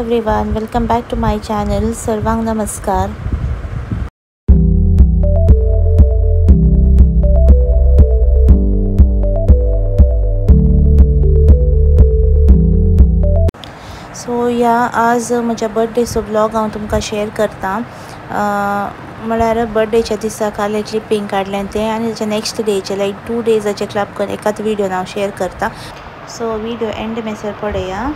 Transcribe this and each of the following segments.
everyone, welcome back to my channel. Sarvang Namaskar. So आज म्हज्या बर्थडेचो blog हांव तुमकां शेअर करता. म्हळ्यार बर्थडेच्या दिसा काल एक क्लिपिंग काडलें तें आनी तेच्या नेक्स्ट डेचे लायक 2 डेजाचे क्लॅप करून एकाच व्हिडिओन हांव शेअर करता. सो व्हिडिओ एंड में सर पळया.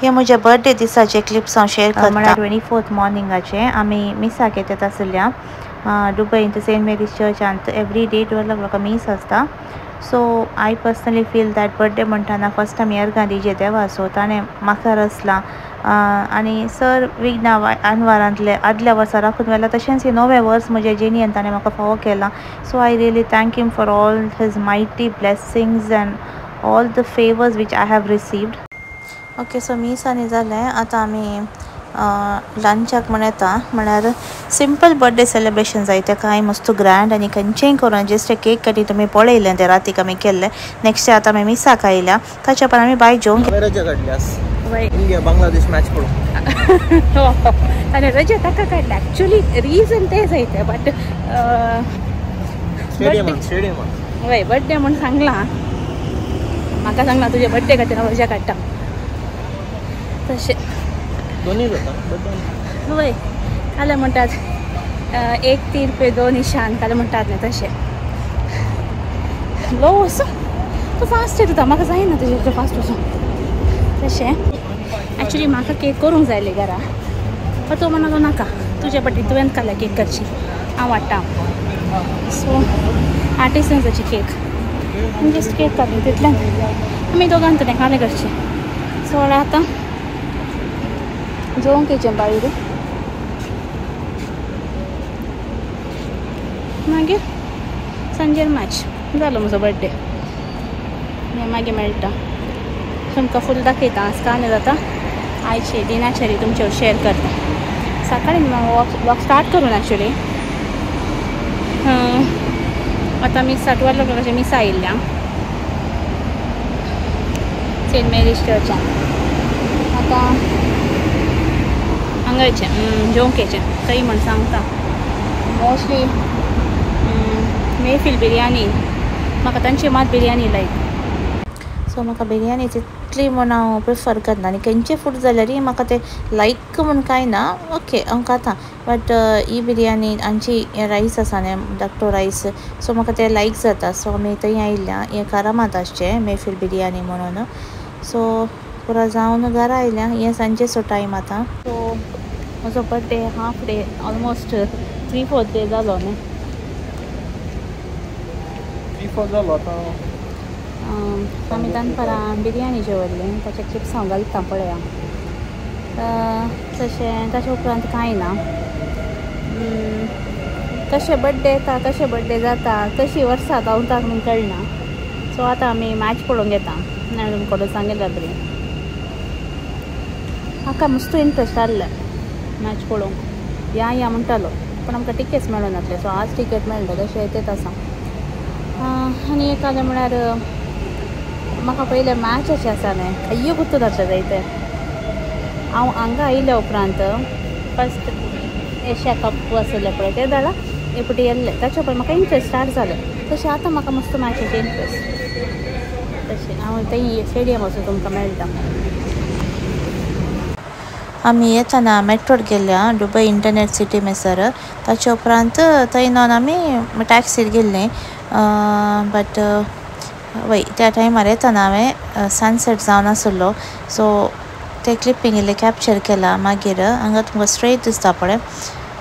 हे म्हज्या बर्थडे दिसाचे क्लिप्स हांव शेअर करता. म्हळ्यार 24th मॉर्निंगाचे आमी मिसाक येतात आसल्या दुबय इन सेंट मेरीज चर्चांत एवरी डे 12 o'clock मीस आसता. So I personally feel that birthday म्हणटाना फर्स्ट टायम येरगांदी जे देवा सो ताणें म्हाका रचला आनी सर विघ्ना अनवारांतले आदल्या वर्सा राखून व्हेला तशेंच हे 9वें वर्स म्हज्या जेणयेन ताणें म्हाका फावो केला. So I really thank him for all his mighty blessings and all the favours which I have received. Okay, so मीस आनी जालें. आतां आमी लंचाक म्हण येता. म्हळ्यार सिंपल बर्थडे सेलिब्रेशन जाय ते कांय मस्त ग्रँड आनी खंयचेंय करून जस्ट केक कटी तुमी पळयलें तें रातीक आमी केल्लें. नेक्स्ट डे आतां आमी मिसाक आयल्या. ताच्या उपरांत आमी भायर जेवंक रजा काडल्यास इंडिया बांगलादेश मॅच पळोवंक. आनी रजा ताका काडल्या एक्चुअली रिजन तें जाय तें बट स्टेडियमांत वय बर्थडे म्हूण सांगलां म्हाका सांगलां तुजे बर्थडे खातीर हांव रजा काडटा तशें दोनूय जाता. वय जाल्यार म्हणटात एक तीर पे 2 निशान जाल्यार म्हणटात न्ही तशें. लो वचूं तूं फास्ट येता म्हाका जायना तुजें फास्ट वचूं तशें. एक्चुली म्हाका केक करूंक जाय आसली घरा पण तो म्हणलो नाका तुजे बड्डे तुवें काडल्या केक करची हांव वाडटा. सो आर्टिसन्साची केक जस्ट केक काडली तितल्यान आमी दोगांत तें कालें करचें. सो आतां जेवंक येचें भायर मागीर सांजेर मॅच जालो म्हजो बर्थडे मागीर मेळटा तुमकां फूल दाखयता. आज कांय जाता आयचे दिनाचरी तुमचे शेअर करता. सकाळीं वॉक स्टार्ट करून एक्चुली आतां मिसा 12 o'clock मिसा आयिल्ल्या सेंट मेरीज चर्चान. आतां हांगाचें जेवंक येचें थंय म्हण सांगता. मोस्टली मेफील बिरयानी म्हाका तांची मात बिरयानी लायक. सो म्हाका बिरयानी तितली म्हूण हांव प्रिफर करना आनी खंयचें फूड जाल्यारय म्हाका तें लायक म्हूण कांय ना. ओके हांव खाता बट ही बिरयानी आमची रायस आसा न्ही डक्टो रायस सो म्हाका तें लायक जाता. सो आमी थंय आयिल्ल्या हें कारामात आसचें मेफील बिरयानी म्हणून. सो पुरा जावन घरा आयल्या. हें सांजेचो टायम आतां. सो म्हजो birthday half day almost 3/4 day जालो न्ही. 3/4 जालो आतां. आमी दनपारां बिरयानी जेवल्ली ताचे क्लिप्स हांव घालता पळया. तशें ताचे उपरांत कांय ना. कशें बर्थडे येता कशें बर्थडे जाता कशी वर्सां जावतात म्हूण कळना. सो आतां आमी मॅच पळोवंक येता. हांवें तुमकां सांगिल्लें बरी म्हाका मस्त इंट्रस्ट आहलें मॅच पळोवंक या म्हणटालो पण आमकां टिकेट्स मेळूं नासले. सो आज टिकेट मेळटा तशें येतेच आसा. आनी एक जालें म्हळ्यार म्हाका पयलें मॅचाचें आसा न्ही खंय गुर्तू जातलें जायतें. हांव हांगा आयिल्ल्या उपरांत फस्ट एशिया कप आसलें पळय तें जालां हे फावटी येल्लें ताचे उपरांत म्हाका इंट्रस्ट स्टार्ट जालें. तशें आतां म्हाका मस्त मॅचाचें इंट्रस्ट. तशें हांव थंय स्टेडियम वचून तुमकां मेळटा. आमी येताना मेट्रोत गेल्ल्या दुबय इंटरनेट सिटी मेसर. ताचे उपरांत थंय नोन आमी टॅक्सीर गेल्लीं. बट वय त्या टायमार येताना हांवें सनसेट जावन आसलो सो ते क्लिपींग इल्ले कॅप्चर केला. मागीर हांगा तुमकां स्ट्रेट दिसता पळय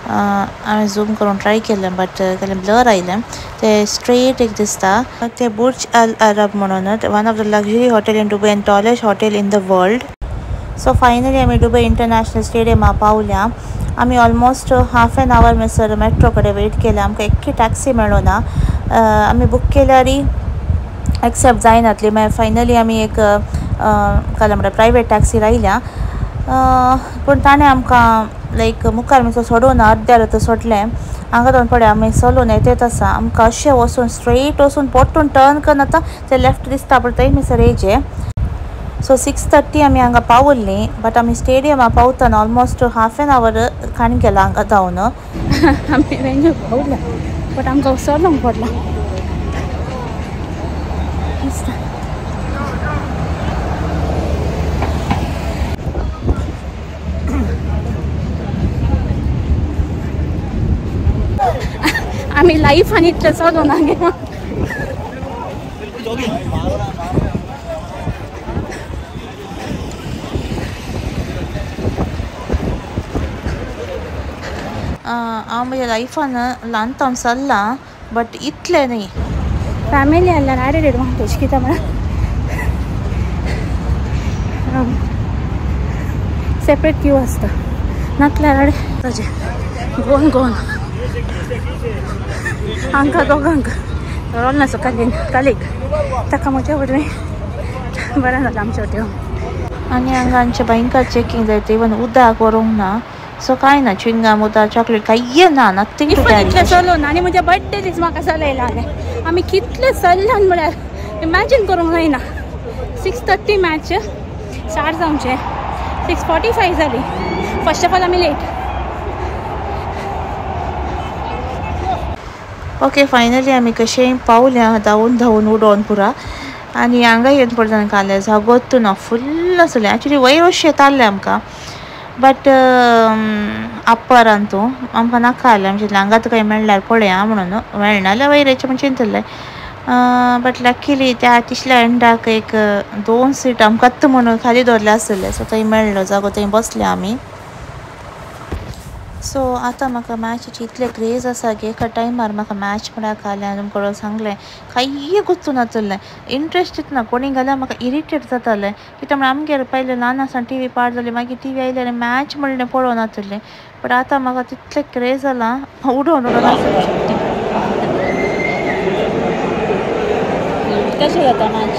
हांवें झूम करून ट्राय केलें बट केलें ब्लर आयलें. ते स्ट्रेट एक दिसता ते बुर्ज अल अरब म्हणून one of the luxury hotel in Dubai and tallest hotel in the world. So finally आमी दुबय इंटरनॅशनल स्टेडियमा पावल्या. आमी ऑलमोस्ट हाफ एन आवर मेसर मेट्रो कडेन वेट केलें. आमकां एक्की टॅक्सी मेळ्ळो ना. आमी बूक केल्यारय एक्सेप्ट जायनातली. मागीर फायनली आमी एक काल म्हणटा प्रायवेट टॅक्सीर आयल्या. पूण ताणें आमकां लायक मुखार मातसो सोडून अर्द्यार तो सोडलें. हांगा दोन पळय आमी चलून येत आसा आमकां अशें वचून स्ट्रेट वचून पोट्टून टर्न करून आतां ते लेफ्ट दिसता पळय थंय मेसर येयचें. सो 6:30 आमी हांगा पावल्लीं बट आमी स्टेडियमा पावतना ऑलमोस्ट हाफ एन आवर काण गेला हांगा धांवन. आमी वेन्यू पावल्या बट आमकां चलोंक पडला. आमी लायफान इतलें चलोन हांगा हांव म्हज्या लायफान ल्हानपण चल्लां बट इतलें न्ही. फॅमिली आसल्यार एडेड एडवांटेज कित्याक म्हळ्यार सेपरेट क्यू आसता नातल्यार ताजें गोवन गोवन हांकां दोगांक रोल नासो कालीक ताका म्हज्या वटेन बरें जालें आमचे वटेन. आनी हांगा आमचे भयंकर चॅकींग जाता. इवन उदक व्हरूंक ना सो कांय ना. च्युइंगम उदक चॉकलेट कांय ना नथींग टू कॅरी. कितलें चलोन आनी म्हज्या बर्थडे दीस म्हाका चलयलालें. आमी कितलें चल्ल्यान म्हळ्यार इमॅजीन करूंक जायना. 6:30 मॅच स्टार्ट जावचें 6:45 जाली. फर्स्ट ऑफ ऑल आमी लेट. ओके फायनली आमी कशें पावल्या धांवून उडोवन पुरा. आनी हांगा येवन पडटना काले जागोत ना फुल्ल आसलें. एक्चुली वयर अशें येतालें आमकां बट अप्परान तूं आमकां नाका जालें. आमचे हांगा तुका मेळ्ळ्यार पळया म्हणून मेळना जाल्यार वयर येचें म्हणून चिंतलें. बट लकीली त्या तिसल्या एंडाक एक 2 सीट आमकां म्हणून खाली दवरले आसले सो थंय मेळ्ळो जागो. थंय बसले आमी. सो आतां म्हाका मॅचीची इतलें क्रेज आसा की एका टायमार म्हाका मॅच म्हळ्यार काल्यान तुमकां सांगलें कांय गुंतून नासलें. इंट्रस्ट ना कोणी घाल्यार म्हाका इरिटेट जातालें कित्याक म्हळ्यार आमगेर पयलें ल्हान आसतना टी व्ही पाड जाली मागीर टी व्ही आयली आनी मॅच म्हणलें पळोवं नासलें. बट आतां म्हाका तितलें क्रेज जालां उडोवन कशें जाता मॅच.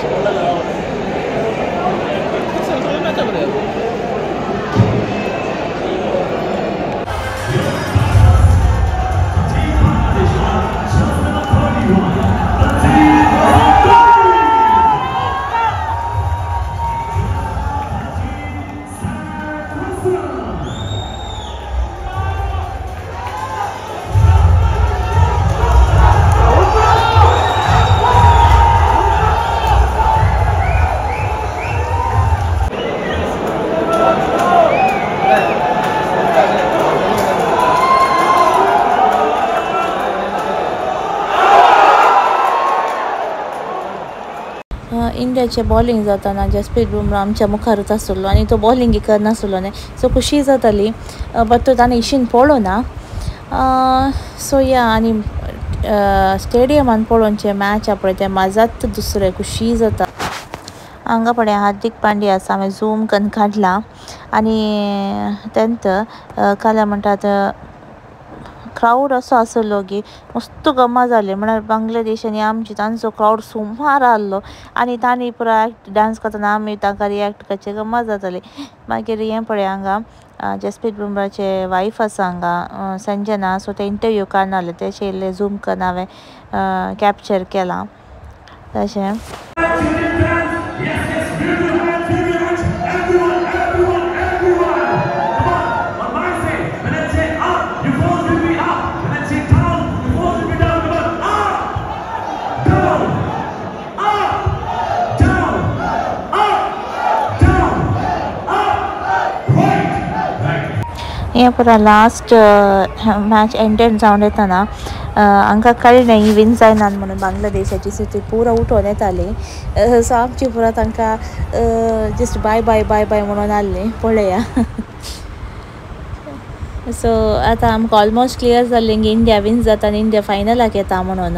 इंडियाचे बॉलिंग जाताना जसप्रीत बुमराह आमच्या मुखारच आसलो आनी तो बॉलिंग करनासलो न्ही सो खुशी जाताली. बट तो ताणें इशीन पळोवं ना. सो या आनी स्टेडियमान पळोवनचे मॅच पळय ते माजात दुसरें खुशी जाता. हांगा पळय हार्दिक पांड्या आसा हांवें झूम करून काडला. आनी तेंत काल्यार म्हणटात क्रावड असो आसलो की मस्त गम्मा जाली. म्हळ्यार बांगलादेश आनी आमची तांचो क्रावड सुमार आहलो आनी तांणी पुरो डांस करतना आमी तांकां रिएक्ट करचे गम्मा जाताली. मागीर हें पळय हांगा जसप्रीत बुमराचे वायफ आसा हांगा संजना सो ते इंटरव्यू काडनासले तेचे इल्ले झूम करून हांवें कॅप्चर केलां तशें. हे पुरा लास्ट मॅच एंडेड जावन येतना हांकां कळ्ळें ही विन जायनात म्हणून बांगलादेशाची सो ती पुरा उठोन येताली सो आमची पुरा तांकां just bye bye bye bye म्हणून आसली पळया सो आतां आमकां ऑलमोस्ट क्लियर जाल्लें की इंडिया विन जाता आनी इंडिया फायनलाक येता म्हणून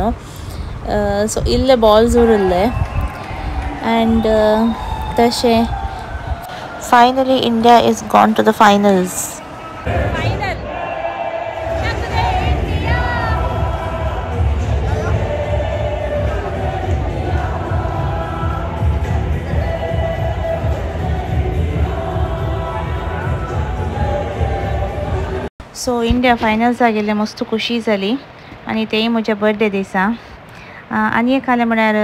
सो इल्ले बॉल्स उरले एंड तशें finally India is gone to the finals. So India फायनल्साक गेले मस्त खुशी जाली आनी तेय म्हज्या बर्थडे दिसा आनी एक जालें म्हळ्यार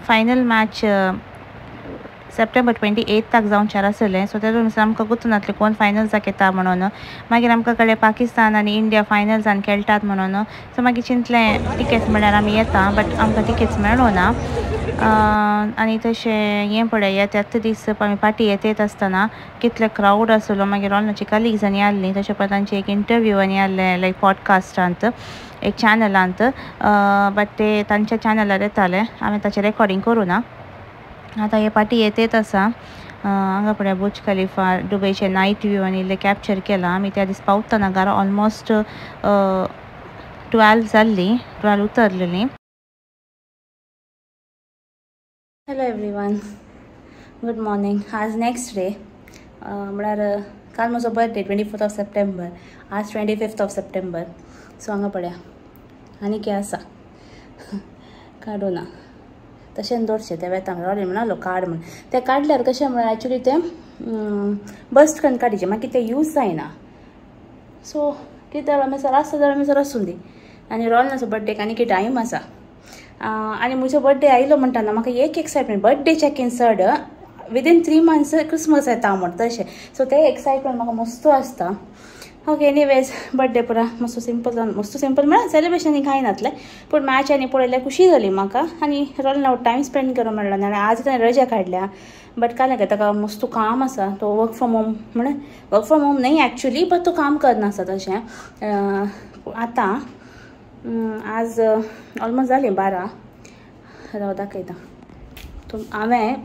फायनल मॅच सप्टेंबर 28 जावंचार आसलें सो तेतून आमकां गुर्तून नासलें कोण फायनल्साक येता म्हणून मागीर आमकां कळ्ळें पाकिस्तान आनी इंडिया फायनल्सान खेळटात म्हणून सो मागीर चिंतलें टिकेट्स म्हळ्यार आमी येता बट आमकां टिकेट्स मेळ्ळो ना आनी तशें हें पळय येत दीस आमी पार्टी येत आसतना कितले क्रावड आसलो मागीर ऑलनाची कलिग्सांनी आसलीं तशें पळय तांचे एक इंटरव्यू आनी आहले लायक पॉडकास्टांत एक चॅनलांत बट ते तांच्या चॅनलार येताले हांवें ताचें रेकॉर्डिंग करूं ना. आतां हे पार्टी येत आसा हांगा पळय बुर्ज खलिफा दुबयचे नायट व्यू आनी इल्ले कॅप्चर केला. आमी त्या दीस पावतना घरा ऑलमोस्ट 12 जाल्लीं 12 उतरलेलीं. Hello everyone good morning. आज नेक्स्ट डे म्हळ्यार काल म्हजो बर्थडे 24 सप्टेंबर आज 25 सप्टेंबर सो हांगा पळया आनी कितें आसा काडूं ना तशें दवरचें तें वेतांग रॉली म्हणलो काड म्हण तें काडल्यार कशें म्हळ्यार एक्चुली तें बस्ट करून काडचें मागीर तें यूज जायना सो कितें हमेसर आसता जाल्यार हमेसर आसूं दी आनी रॉलनाचो बर्थडेक आनी कितें टायम आसा आनी म्हजो बर्थडे आयलो म्हणटाना म्हाका एक एक्सायटमेंट बर्थडे चॅकीन चड विदीन 3 months क्रिसमस येता म्हण तशें सो तें एक्सायटमेंट म्हाका मस्त आसता. ओके एनीवेज बर्थडे पुरा मस्त सिंपल म्हळ्यार सेलिब्रेशन कांय नासलें पूण मॅच आनी पळयल्यार खुशी जाली म्हाका आनी रॉलन हांव टायम स्पेंड करूं मेळ्ळो ना आनी आज ताणें रजा काडल्या बट काल ताका मस्त काम आसा तो वर्क फ्रॉम होम म्हणून वर्क फ्रॉम होम न्ही एक्चुली बट तो काम करना आसा तशें आतां आज ऑलमोस्ट जालीं 12 राव दाखयता तो हांवें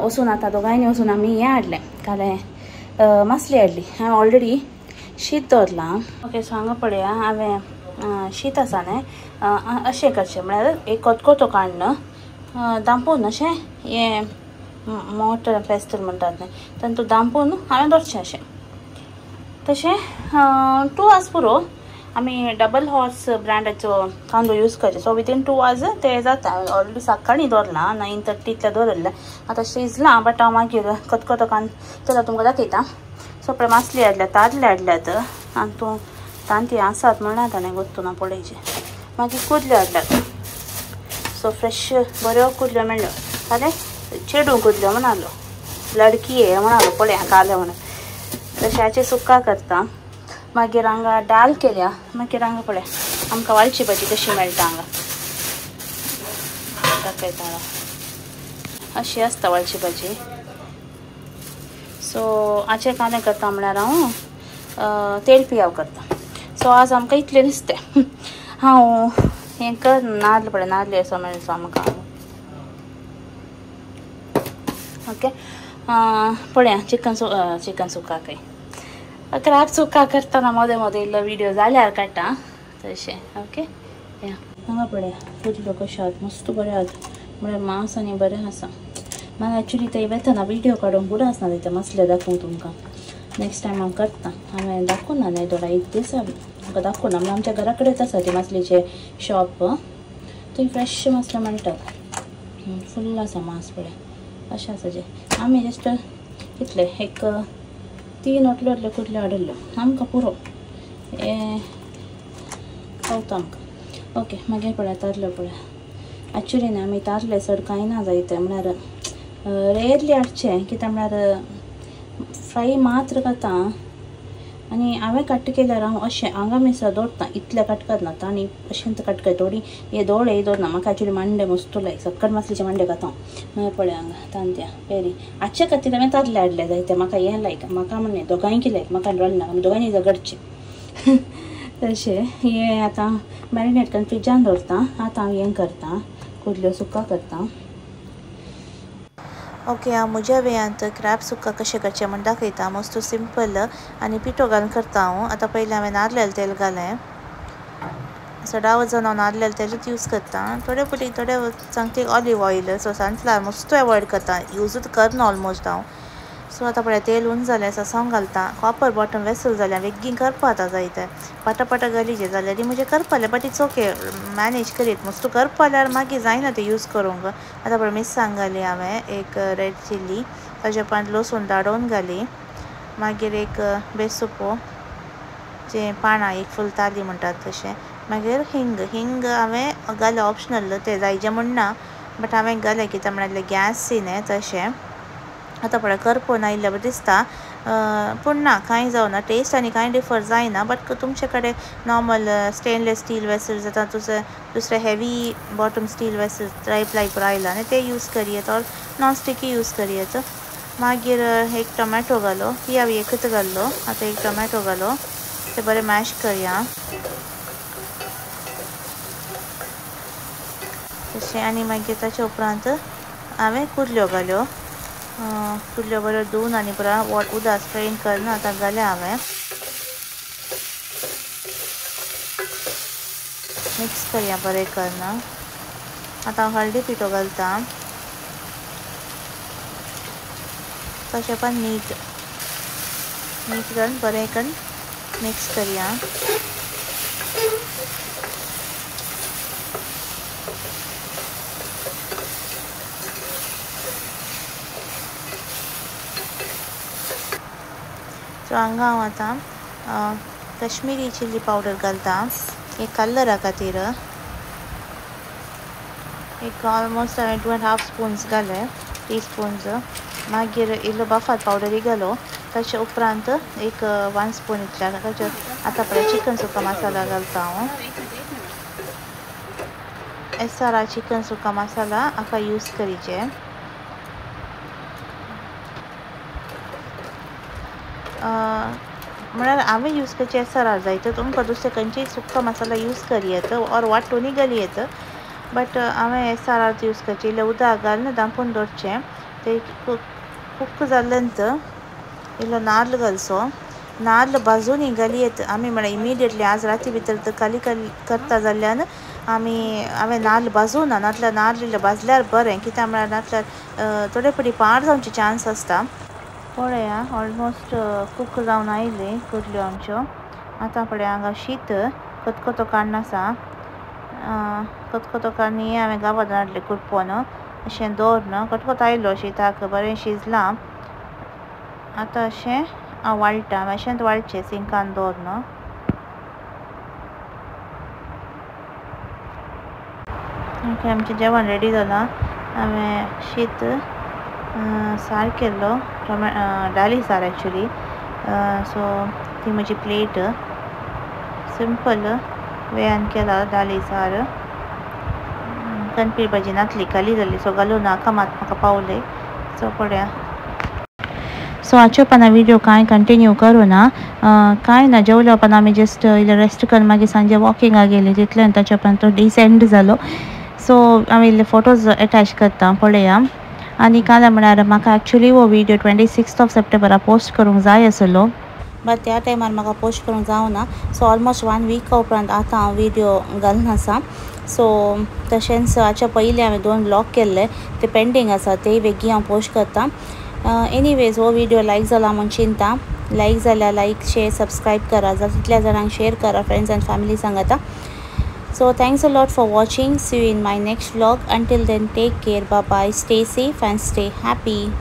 वचून आतां दोगांयनी वचून आमी हें हाडलें कालें मासली हाडली हांवें ऑलरेडी शीत दवरलां. ओके सो हांगा पळया हांवें शीत आसा न्हय अशें करचें म्हळ्यार एक कोतकोतो काडून दांपून अशें हें मोटर पेस्टल म्हणटात न्हय तातूंत दांपून हांवें दवरचें अशें तशें 2 hours पुरो आमी डबल हॉर्स ब्रँडाचो कांदो यूज करचे सो विदीन 2 hours ते जाता. ऑलरेडी सकाळीं दवरलां 9:30 दवरलें आतां शिजलां बट हांव मागीर खतखतो चला तुमकां दाखयता. सो पळय मासली हाडल्या तारले हाडल्यात आनी तूं तांती आसात म्हणना ताणें गोत्तूना पळयचे मागीर कुदल्यो हाडल्यात सो फ्रेश बऱ्यो कुदल्यो मेळ्ळ्यो जाल्यार चेडू कुदल्यो म्हणालो लडकी हे म्हणालो पळय काले म्हणून तशाचे सुक्का करता. मागीर हांगा दाल केल्या मागीर हांगा पळय आमकां वालची भाजी कशी मेळटा हांगा दाखयता अशी आसता वालची भाजी. सो हाचे कांदे करता म्हळ्यार हांव तेल पियाव करता. सो आज आमकां इतलें दिसतें हांव हें कर नाल्ल पळय नाल्ल असो मेळचो आमकां ओके पळया चिकन सुक्का खंय क्राब सुक्का करतना मोदें मोदें इल्लो विडियो जाल्यार काडटा तशें ओके या हांगा पळया कुदल्यो कश्यो आसात मस्त बऱ्यो आसात म्हळ्यार मांस आनी बरें आसा. म्हाका एक्चुली थंय वेतना विडियो काडूंक बरो आसना तें मसले दाखोवंक तुमकां नेक्स्ट टायम हांव करता. हांवें दाखोवना न्हय थोडा एक दीस म्हाका दाखोवना म्हणजे आमच्या घरा कडेनच आसा ती मासलेचें शॉप थंय फ्रेश मसले मेळटात फुल्ल आसा मांस पळय अशें आसा जें आमी जस्ट कितले एक 3 व्हडल्यो कुदल्यो हाडिल्ल्यो आमकां पुरो पावता आमकां. ओके मागीर पळय तारल्यो पळय एक्चुली न्ही आमी तारले चड कांय ना जायते म्हळ्यार रेरली हाडचें कित्याक म्हळ्यार फ्राय मात्र करता आनी हांवें कट केल्यार हांव अशें हांगा मिसरा दवरता इतले कट करना आनी अशें कट कर थोडी हे दवडे हे दवरना म्हाका एक्चुली मांडे मस्त लायक सक्कट मासलेचे मांडे खाता मागीर पळय हांगा तांत्या पेरी आजच्या खातीर हांवें तातले हाडले जायते म्हाका हें लायक म्हाका म्हणलें दोगांयकी लायक म्हाका रडना आमी दोगांयनी झगडचे तशें हें आतां मॅरिनेट करून फ्रिजान दवरता आतां हांव हें करता कुर्ल्यो सुका करता ओके हांव म्हज्या वेयांत क्रॅब सुक्का कशें करचें म्हण दाखयता मस्त सिंपल आनी पिठो घालून करता हांव आतां पयलीं हांवें नाल्लेलें तेल घालें सो 10 वजन हांव नाल्लेलें तेलूच यूज करता थोडे फावटी थोडे सांगते ऑलिव्ह ऑयल सो सनफ्लावर मस्त एवॉयड करता यूजूच करना ऑलमोस्ट हांव सो आतां पळय तेल उंच जालें सांसव घालता कॉपर बॉटम वेसल जाल्यार बेगीन करपा आतां जायतें पटापटा गलीचें जाल्यार म्हजें करपालें बट इट्स ओके मॅनेज करीत मस्त करपा जाल्यार मागीर जायना तें यूज करूंक आतां पळय मिरसांग घाली हांवें एक रेड चिली ताजे उपरांत लसूण दाडोवन घाली मागीर एक बेसुपो जे पानां एक फूल ताली म्हणटात तशें मागीर हिंग हांवें घालें ऑप्शनल तें जायचें म्हणना बट हांवें घालें कित्याक म्हणल्यार गॅस सिने तशें आतां पळय करपून आयिल्लें बरें दिसता पूण ना कांय जावना टेस्ट आनी कांय डिफर जायना बट तुमचे कडेन नॉर्मल स्टेनलेस स्टील वेसल्स जाता दुसरे heavy bottom steel vessels tri-ply आयला आनी ते यूज करियेत और नॉन स्टिकी यूज करियेत मागीर एक टोमॅटो घालो ती हांवें एकच घाल्लो आतां एक टोमॅटो घालो ते बरें मॅश करया तशें आनी मागीर ताचे उपरांत हांवें कुर्ल्यो घाल्यो कुर्ल्यो बऱ्यो धुवन आनी बरो उदक स्ट्रेन करून आतां घालें हांवें मिक्स करया बरें करून आतां हांव हळदी पिठो घालता तशें पण मीठ घालून बरें करून मिक्स करया सो हांगा हांव आतां कश्मीरी चिली पावडर घालता एक कलरा खातीर एक ऑलमोस्ट हांवें 2.5 स्पून्स घाले टीस्पून्स मागीर इल्लो बफात पावडरी घालो ताचे उपरांत एक 1 स्पून इतल्या ताचे आतां पळय चिकन सुका मसाला घालता हांव SRR चिकन सुका मसाला हाका यूज करीचे म्हळ्यार हांवें यूज करचे SRR जायते तुमकां दुसरे खंयचेय सुक्का मसाला यूज करियेत और वांटूनय घालियेत बट हांवें SRR यूज करचें इल्लें उदक घालून धांपून दवरचें ते कुक जालेंत इल्लो नाल्ल घालचो नाल्ल भाजून घालियेत आमी म्हळ्यार इमिडियटली आज राती भितर काली करता जाल्यार हांवें नाल्ल भाजूना नातल्यार नाल्ल इल्लें भाजल्यार बरें कित्याक म्हळ्यार नातल्यार थोडे फावटी पाड जावचे चान्स आसता पळया ऑलमोस्ट कूक जावन आयली कुर्ल्यो आमच्यो आतां पळय हांगा शीत खतखतो काडून आसा खतखतो काडून हें हांवें गांवांत हाडलें कुरपोन अशें दवरन खतखतो आयलो शीताक बरें शिजलां आतां अशें हांव वाळटा अशेंच वाळचें सिंकान दवरन ओके आमचें जेवण रेडी जालां हांवें शीत सार केल्लो डाली सार एक्चुली सो ती म्हजी प्लेट सिंपल वेयान केला डाली सार कणपी भाजी नातली खाली जाली सो घालून नाका मात म्हाका पावले सो पळया सो आजच्या पाना विडियो कांय कंटिन्यू करूना कांय ना जेवल्या उपरांत आमी जस्ट इल्लें रेस्ट करून मागीर सांजे वॉकिंगाक गेली तितल्यान ताच्या उपरांत तो दीस एंड जालो सो हांव इल्ले फोटोज अटॅच करता पळया आनी काल म्हळ्यार म्हाका एक्चुली हो विडियो 26 सप्टेंबरा पोस्ट करूंक जाय आसलो बट त्या टायमार म्हाका पोस्ट करूंक जावना सो ऑलमोस्ट 1 वीका उपरांत आतां हांव विडियो घालून आसा सो तशेंच हाच्या पयलीं हांवें 2 ब्लॉग केल्ले ते पेंडींग आसा ते बेगीन हांव पोस्ट करता एनीवेज हो विडियो लायक जाला म्हूण चिंता लायक जाल्यार लायक शेअर सबस्क्रायब करा जर तितल्या जाणांक शेअर करा फ्रेंड्स एंड फॅमिली सांगाता So thanks a lot for watching. See you in my next vlog. Until then, take care. Bye bye. Stay safe and stay happy.